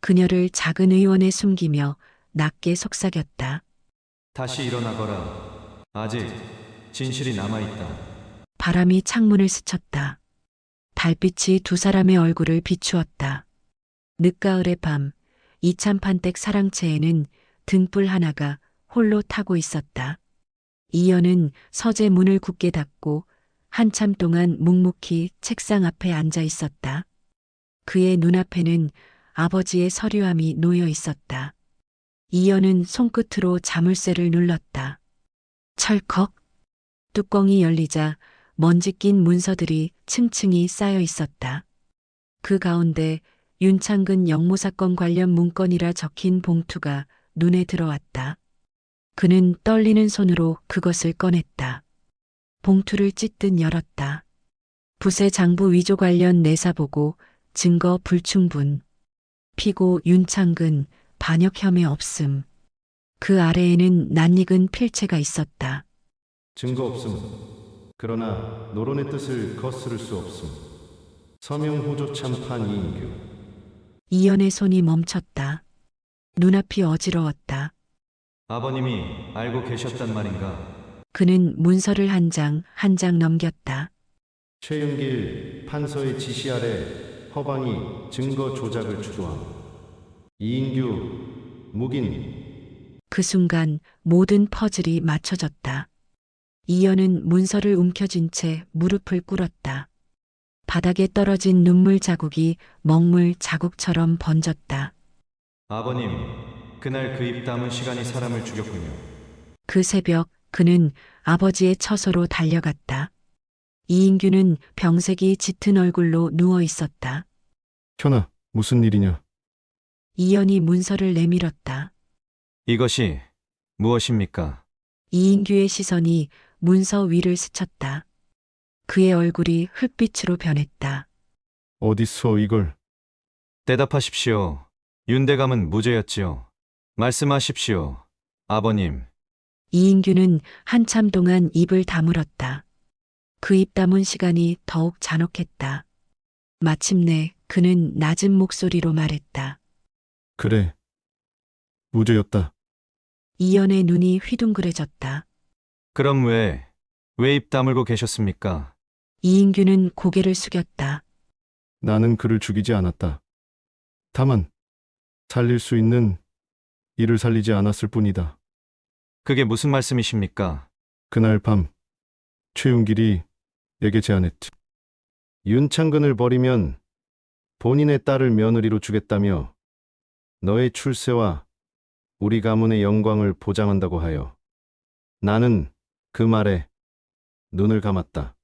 그녀를 작은 의원에 숨기며 낮게 속삭였다. 다시 일어나거라. 아직 진실이 남아있다. 바람이 창문을 스쳤다. 달빛이 두 사람의 얼굴을 비추었다. 늦가을의 밤, 이참판댁 사랑채에는 등불 하나가 홀로 타고 있었다. 이연은 서재 문을 굳게 닫고 한참 동안 묵묵히 책상 앞에 앉아 있었다. 그의 눈앞에는 아버지의 서류함이 놓여 있었다. 이연은 손끝으로 자물쇠를 눌렀다. 철컥. 뚜껑이 열리자 먼지 낀 문서들이 층층이 쌓여 있었다. 그 가운데 윤창근 역모사건 관련 문건이라 적힌 봉투가 눈에 들어왔다. 그는 떨리는 손으로 그것을 꺼냈다. 봉투를 찢듯 열었다. 부세 장부 위조 관련 내사보고 증거 불충분. 피고 윤창근 반역 혐의 없음. 그 아래에는 낯익은 필체가 있었다. 증거 없음. 그러나 노론의 뜻을 거스를 수 없음. 서명 호조 참판 이인규. 이연의 손이 멈췄다. 눈앞이 어지러웠다. 아버님이 알고 계셨단 말인가? 그는 문서를 한 장 한 장 넘겼다. 최윤길 판서의 지시 아래 허방이 증거 조작을 주도함. 이인규 묵인. 그 순간 모든 퍼즐이 맞춰졌다. 이연은 문서를 움켜쥔 채 무릎을 꿇었다. 바닥에 떨어진 눈물 자국이 먹물 자국처럼 번졌다. 아버님, 그날 그 입 다문 시간이 사람을 죽였군요. 그 새벽 그는 아버지의 처소로 달려갔다. 이인규는 병색이 짙은 얼굴로 누워 있었다. 현아, 무슨 일이냐? 이연이 문서를 내밀었다. 이것이 무엇입니까? 이인규의 시선이 문서 위를 스쳤다. 그의 얼굴이 흙빛으로 변했다. 어디서 이걸? 대답하십시오. 윤대감은 무죄였지요. 말씀하십시오. 아버님. 이인규는 한참 동안 입을 다물었다. 그 입 다문 시간이 더욱 잔혹했다. 마침내 그는 낮은 목소리로 말했다. 그래. 무죄였다. 이연의 눈이 휘둥그레졌다. 그럼 왜 입 다물고 계셨습니까? 이인규는 고개를 숙였다. 나는 그를 죽이지 않았다. 다만 살릴 수 있는 이를 살리지 않았을 뿐이다. 그게 무슨 말씀이십니까? 그날 밤 최윤길이 내게 제안했지. 윤창근을 버리면 본인의 딸을 며느리로 주겠다며 너의 출세와 우리 가문의 영광을 보장한다고 하여 나는 그 말에 눈을 감았다.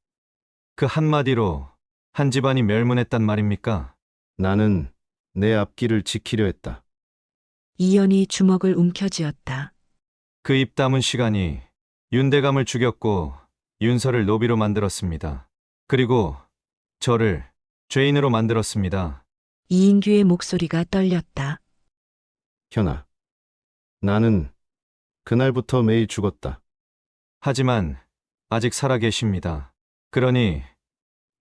그 한마디로 한 집안이 멸문했단 말입니까? 나는 내 앞길을 지키려 했다. 이연이 주먹을 움켜쥐었다. 그 입 다문 시간이 윤대감을 죽였고 윤서를 노비로 만들었습니다. 그리고 저를 죄인으로 만들었습니다. 이인규의 목소리가 떨렸다. 현아, 나는 그날부터 매일 죽었다. 하지만 아직 살아 계십니다. 그러니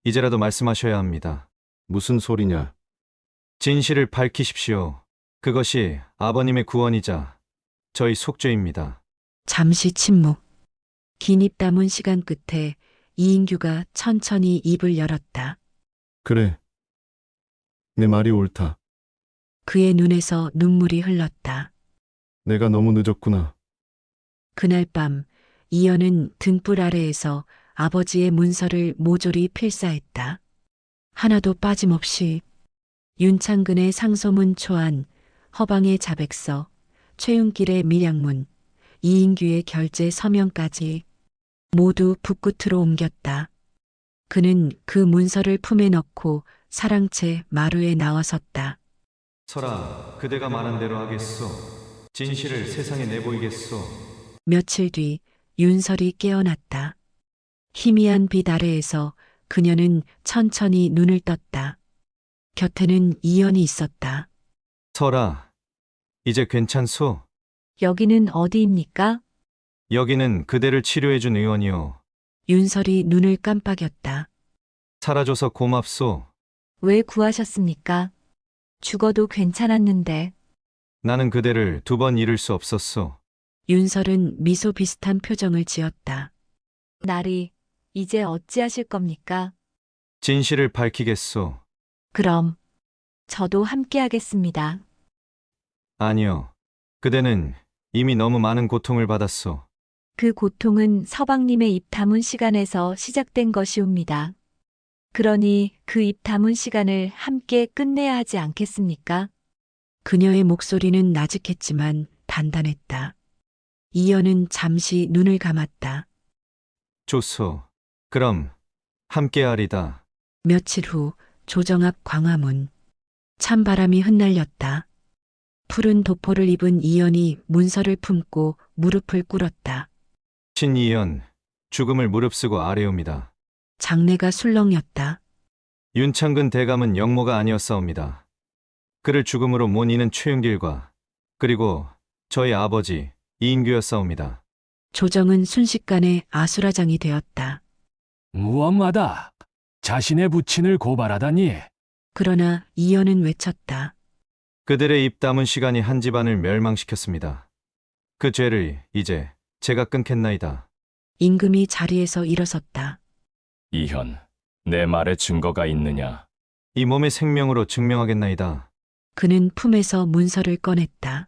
이제라도 말씀하셔야 합니다. 무슨 소리냐? 진실을 밝히십시오. 그것이 아버님의 구원이자 저희 속죄입니다. 잠시 침묵. 긴 입 다문 시간 끝에 이인규가 천천히 입을 열었다. 그래. 내 말이 옳다. 그의 눈에서 눈물이 흘렀다. 내가 너무 늦었구나. 그날 밤 이연은 등불 아래에서 아버지의 문서를 모조리 필사했다. 하나도 빠짐없이 윤창근의 상소문 초안, 허방의 자백서, 최윤길의 밀양문, 이인규의 결제 서명까지 모두 붓끝으로 옮겼다. 그는 그 문서를 품에 넣고 사랑채 마루에 나와섰다. 설아, 그대가 말한 대로 하겠소. 진실을 세상에 내보이겠소. 며칠 뒤 윤설이 깨어났다. 희미한 빛 아래에서 그녀는 천천히 눈을 떴다. 곁에는 이연이 있었다. 설아, 이제 괜찮소? 여기는 어디입니까? 여기는 그대를 치료해준 의원이요. 윤설이 눈을 깜빡였다. 살아줘서 고맙소. 왜 구하셨습니까? 죽어도 괜찮았는데. 나는 그대를 2번 잃을 수 없었소. 윤설은 미소 비슷한 표정을 지었다. 나리, 이제 어찌하실 겁니까? 진실을 밝히겠소. 그럼 저도 함께하겠습니다. 아니요. 그대는 이미 너무 많은 고통을 받았소. 그 고통은 서방님의 입 다문 시간에서 시작된 것이옵니다. 그러니 그 입 다문 시간을 함께 끝내야 하지 않겠습니까? 그녀의 목소리는 나직했지만 단단했다. 이연은 잠시 눈을 감았다. 좋소. 그럼 함께하리다. 며칠 후 조정 앞 광화문. 찬바람이 흩날렸다. 푸른 도포를 입은 이연이 문서를 품고 무릎을 꿇었다. 신이연, 죽음을 무릅쓰고 아뢰옵니다. 장내가 술렁였다. 윤창근 대감은 영모가 아니었사옵니다. 그를 죽음으로 못 이는 최윤길과 그리고 저희 아버지 이인규였사옵니다. 조정은 순식간에 아수라장이 되었다. 무엄하다. 자신의 부친을 고발하다니. 그러나 이연은 외쳤다. 그들의 입 다문 시간이 한 집안을 멸망시켰습니다. 그 죄를 이제 제가 끊겠나이다. 임금이 자리에서 일어섰다. 이현, 내 말에 증거가 있느냐? 이 몸의 생명으로 증명하겠나이다. 그는 품에서 문서를 꺼냈다.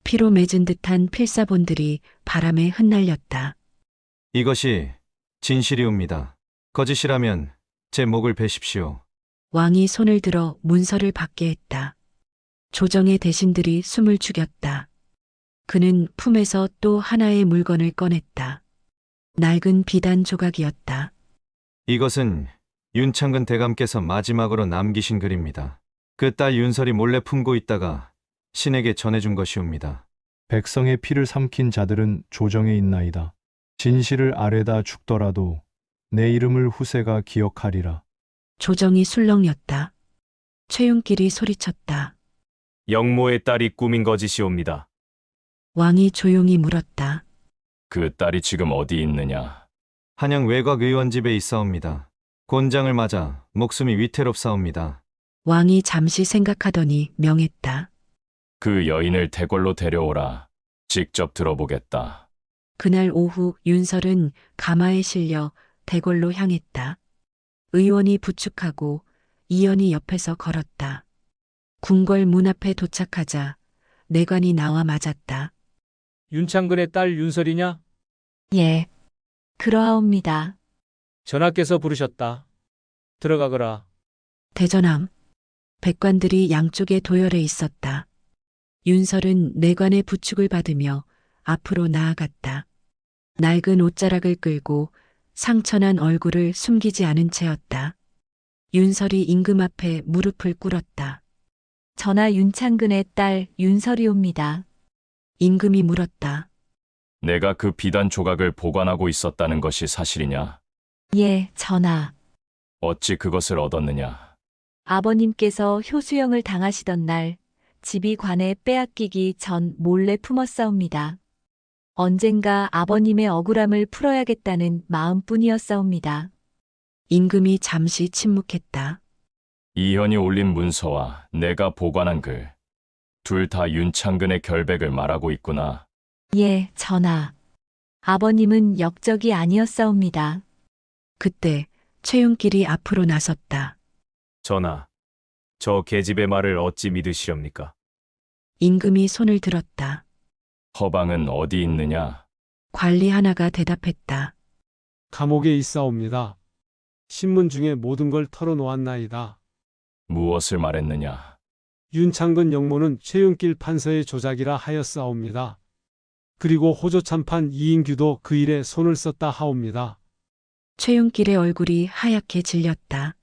피로 맺은 듯한 필사본들이 바람에 흩날렸다. 이것이 진실이옵니다. 거짓이라면 제 목을 베십시오. 왕이 손을 들어 문서를 받게 했다. 조정의 대신들이 숨을 죽였다. 그는 품에서 또 하나의 물건을 꺼냈다. 낡은 비단 조각이었다. 이것은 윤창근 대감께서 마지막으로 남기신 글입니다. 그 딸 윤설이 몰래 품고 있다가 신에게 전해준 것이옵니다. 백성의 피를 삼킨 자들은 조정에 있나이다. 진실을 아뢰다 죽더라도 내 이름을 후세가 기억하리라. 조정이 술렁였다. 최윤길이 소리쳤다. 영모의 딸이 꾸민 거짓이옵니다. 왕이 조용히 물었다. 그 딸이 지금 어디 있느냐? 한양 외곽 의원 집에 있사옵니다. 곤장을 맞아 목숨이 위태롭사옵니다. 왕이 잠시 생각하더니 명했다. 그 여인을 대궐로 데려오라. 직접 들어보겠다. 그날 오후 윤설은 가마에 실려 대궐로 향했다. 의원이 부축하고 이연이 옆에서 걸었다. 궁궐 문 앞에 도착하자 내관이 나와 맞았다. 윤창근의 딸 윤설이냐? 예. 그러하옵니다. 전하께서 부르셨다. 들어가거라. 대전함. 백관들이 양쪽에 도열해 있었다. 윤설은 내관의 부축을 받으며 앞으로 나아갔다. 낡은 옷자락을 끌고 상처난 얼굴을 숨기지 않은 채였다. 윤설이 임금 앞에 무릎을 꿇었다. 전하 윤창근의 딸 윤설이옵니다. 임금이 물었다. 내가 그 비단 조각을 보관하고 있었다는 것이 사실이냐? 예, 전하. 어찌 그것을 얻었느냐? 아버님께서 효수형을 당하시던 날 집이 관에 빼앗기기 전 몰래 품었사옵니다. 언젠가 아버님의 억울함을 풀어야겠다는 마음뿐이었사옵니다. 임금이 잠시 침묵했다. 이현이 올린 문서와 내가 보관한 글, 둘 다 윤창근의 결백을 말하고 있구나. 예, 전하. 아버님은 역적이 아니었사옵니다. 그때 최윤길이 앞으로 나섰다. 전하, 저 계집의 말을 어찌 믿으시렵니까? 임금이 손을 들었다. 허방은 어디 있느냐? 관리 하나가 대답했다. 감옥에 있사옵니다. 신문 중에 모든 걸 털어놓았나이다. 무엇을 말했느냐? 윤창근 영모는 최윤길 판서의 조작이라 하였사옵니다. 그리고 호조 참판 이인규도 그 일에 손을 썼다 하옵니다. 최윤길의 얼굴이 하얗게 질렸다.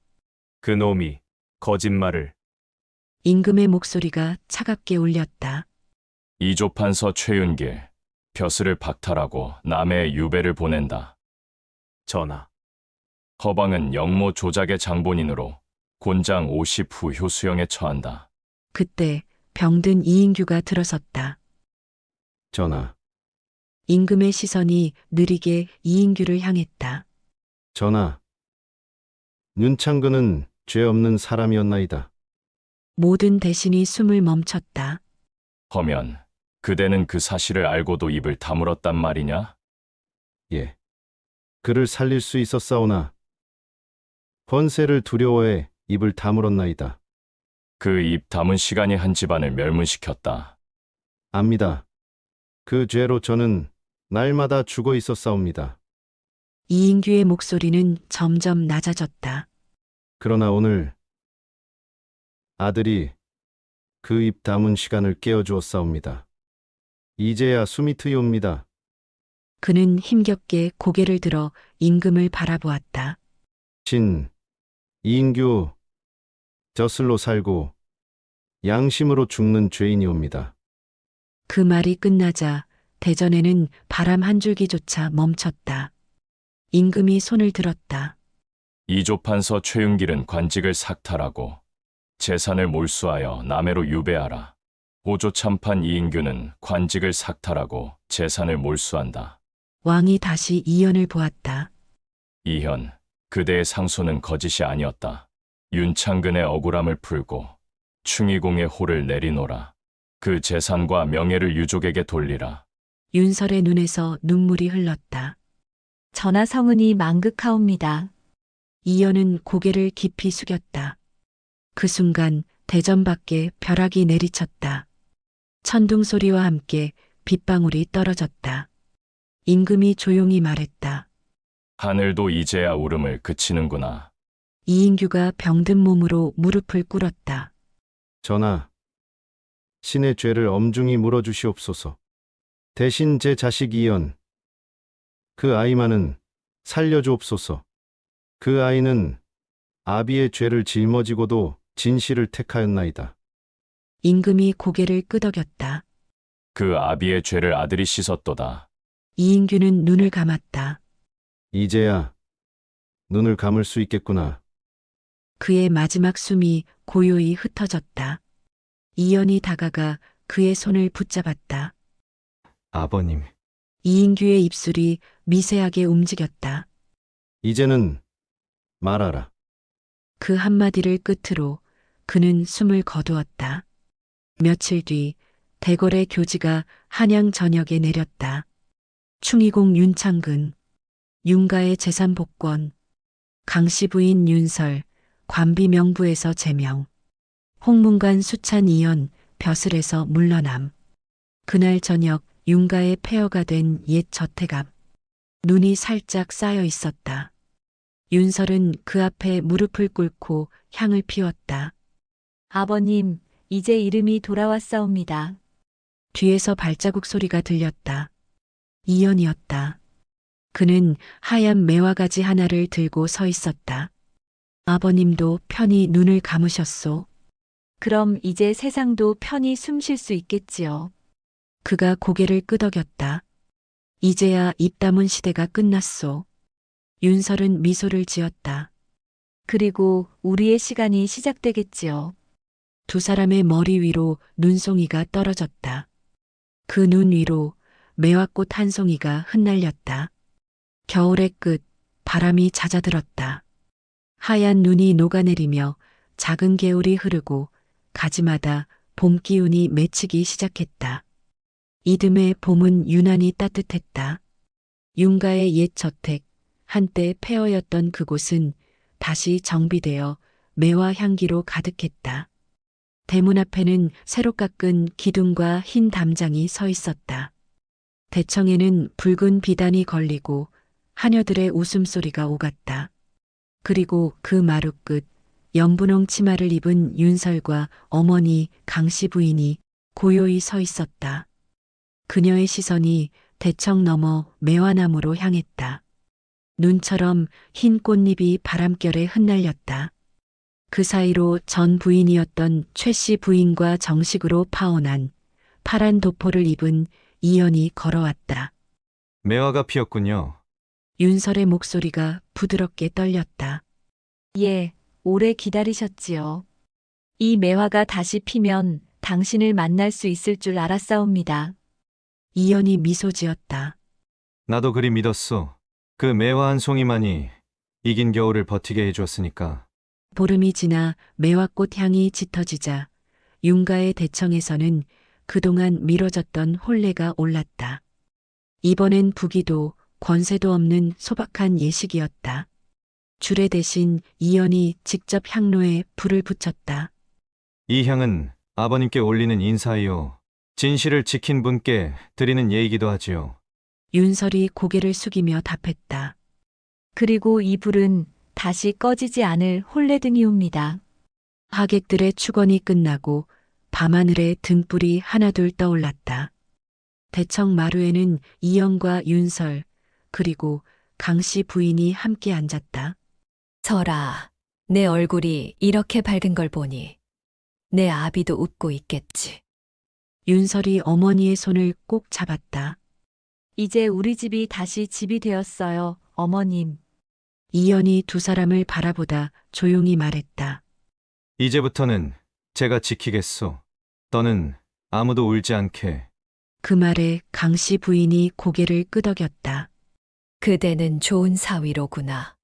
그 놈이 거짓말을. 임금의 목소리가 차갑게 울렸다. 이조판서 최윤길, 벼슬을 박탈하고 남해에 유배를 보낸다. 전하, 허방은 영모 조작의 장본인으로 곤장 50후 효수형에 처한다. 그때 병든 이인규가 들어섰다. 전하, 임금의 시선이 느리게 이인규를 향했다. 전하. 윤창근은 죄 없는 사람이었나이다. 모든 대신이 숨을 멈췄다. 허면 그대는 그 사실을 알고도 입을 다물었단 말이냐? 예. 그를 살릴 수 있었사오나 번세를 두려워해 입을 다물었나이다. 그 입 다문 시간이 한 집안을 멸문시켰다. 압니다. 그 죄로 저는 날마다 죽어 있었사옵니다. 이인규의 목소리는 점점 낮아졌다. 그러나 오늘 아들이 그 입 다문 시간을 깨어주었사옵니다. 이제야 숨이 트이옵니다. 그는 힘겹게 고개를 들어 임금을 바라보았다. 이인규, 벼슬로 살고 양심으로 죽는 죄인이옵니다. 그 말이 끝나자 대전에는 바람 한 줄기조차 멈췄다. 임금이 손을 들었다. 이조판서 최윤길은 관직을 삭탈하고 재산을 몰수하여 남해로 유배하라. 호조 참판 이인규는 관직을 삭탈하고 재산을 몰수한다. 왕이 다시 이연을 보았다. 이현, 그대의 상소는 거짓이 아니었다. 윤창근의 억울함을 풀고 충의공의 호를 내리노라. 그 재산과 명예를 유족에게 돌리라. 윤설의 눈에서 눈물이 흘렀다. 전하 성은이 망극하옵니다. 이연은 고개를 깊이 숙였다. 그 순간 대전 밖에 벼락이 내리쳤다. 천둥 소리와 함께 빗방울이 떨어졌다. 임금이 조용히 말했다. 하늘도 이제야 울음을 그치는구나. 이인규가 병든 몸으로 무릎을 꿇었다. 전하, 신의 죄를 엄중히 물어주시옵소서. 대신 제 자식 이연, 그 아이만은 살려주옵소서. 그 아이는 아비의 죄를 짊어지고도 진실을 택하였나이다. 임금이 고개를 끄덕였다. 그 아비의 죄를 아들이 씻었도다. 이인규는 눈을 감았다. 이제야 눈을 감을 수 있겠구나. 그의 마지막 숨이 고요히 흩어졌다. 이연이 다가가 그의 손을 붙잡았다. 아버님, 이인규의 입술이 미세하게 움직였다. 이제는 말하라. 그 한마디를 끝으로 그는 숨을 거두었다. 며칠 뒤 대궐의 교지가 한양 전역에 내렸다. 충의공 윤창근, 윤가의 재산 복권, 강씨 부인 윤설, 관비 명부에서 제명, 홍문관 수찬 이연, 벼슬에서 물러남. 그날 저녁 윤가의 폐허가 된 옛 저택 앞 눈이 살짝 쌓여 있었다. 윤설은 그 앞에 무릎을 꿇고 향을 피웠다. 아버님, 이제 이름이 돌아왔사옵니다. 뒤에서 발자국 소리가 들렸다. 이연이었다. 그는 하얀 매화가지 하나를 들고 서 있었다. 아버님도 편히 눈을 감으셨소. 그럼 이제 세상도 편히 숨 쉴 수 있겠지요. 그가 고개를 끄덕였다. 이제야 입 다문 시대가 끝났소. 윤설은 미소를 지었다. 그리고 우리의 시간이 시작되겠지요. 두 사람의 머리 위로 눈송이가 떨어졌다. 그 눈 위로 매화꽃 한 송이가 흩날렸다. 겨울의 끝, 바람이 잦아들었다. 하얀 눈이 녹아내리며 작은 개울이 흐르고 가지마다 봄 기운이 맺히기 시작했다. 이듬해 봄은 유난히 따뜻했다. 윤가의 옛 저택, 한때 폐허였던 그곳은 다시 정비되어 매화 향기로 가득했다. 대문 앞에는 새로 깎은 기둥과 흰 담장이 서 있었다. 대청에는 붉은 비단이 걸리고 하녀들의 웃음소리가 오갔다. 그리고 그 마루 끝 연분홍 치마를 입은 윤설과 어머니 강씨 부인이 고요히 서 있었다. 그녀의 시선이 대청 너머 매화나무로 향했다. 눈처럼 흰 꽃잎이 바람결에 흩날렸다. 그 사이로 전 부인이었던 최씨 부인과 정식으로 파혼한 파란 도포를 입은 이연이 걸어왔다. 매화가 피었군요. 윤설의 목소리가 부드럽게 떨렸다. 예, 오래 기다리셨지요. 이 매화가 다시 피면 당신을 만날 수 있을 줄 알았사옵니다. 이연이 미소 지었다. 나도 그리 믿었소. 그 매화 한 송이만이 이긴 겨울을 버티게 해주었으니까. 보름이 지나 매화꽃 향이 짙어지자 윤가의 대청에서는 그동안 미뤄졌던 혼례가 올랐다. 이번엔 부기도 권세도 없는 소박한 예식이었다. 주례 대신 이연이 직접 향로에 불을 붙였다. 이 향은 아버님께 올리는 인사이요. 진실을 지킨 분께 드리는 예이기도 하지요. 윤설이 고개를 숙이며 답했다. 그리고 이 불은 다시 꺼지지 않을 혼례등이옵니다. 하객들의 축원이 끝나고 밤하늘에 등불이 하나둘 떠올랐다. 대청 마루에는 이연과 윤설 그리고 강씨 부인이 함께 앉았다. 설아, 내 얼굴이 이렇게 밝은 걸 보니 내 아비도 웃고 있겠지. 윤설이 어머니의 손을 꼭 잡았다. 이제 우리 집이 다시 집이 되었어요, 어머님. 이연이 두 사람을 바라보다 조용히 말했다. 이제부터는 제가 지키겠소. 너는 아무도 울지 않게. 그 말에 강씨 부인이 고개를 끄덕였다. 그대는 좋은 사위로구나.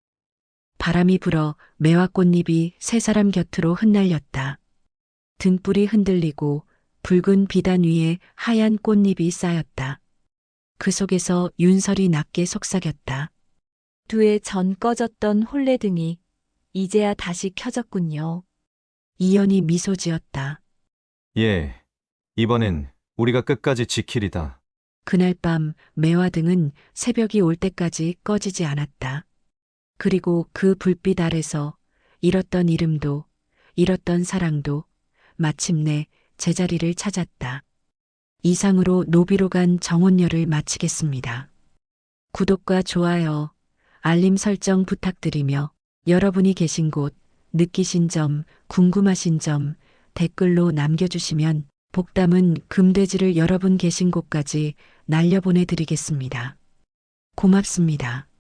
바람이 불어 매화꽃잎이 세 사람 곁으로 흩날렸다. 등불이 흔들리고 붉은 비단 위에 하얀 꽃잎이 쌓였다. 그 속에서 윤설이 낮게 속삭였다. 2해 전 꺼졌던 혼례등이 이제야 다시 켜졌군요. 이연이 미소 지었다. 예, 이번엔 우리가 끝까지 지키리다. 그날 밤 매화등은 새벽이 올 때까지 꺼지지 않았다. 그리고 그 불빛 아래서 잃었던 이름도 잃었던 사랑도 마침내 제자리를 찾았다. 이상으로 노비로 간 정혼녀를 마치겠습니다. 구독과 좋아요, 알림 설정 부탁드리며 여러분이 계신 곳, 느끼신 점, 궁금하신 점 댓글로 남겨주시면 복담은 금돼지를 여러분 계신 곳까지 날려보내 드리겠습니다. 고맙습니다.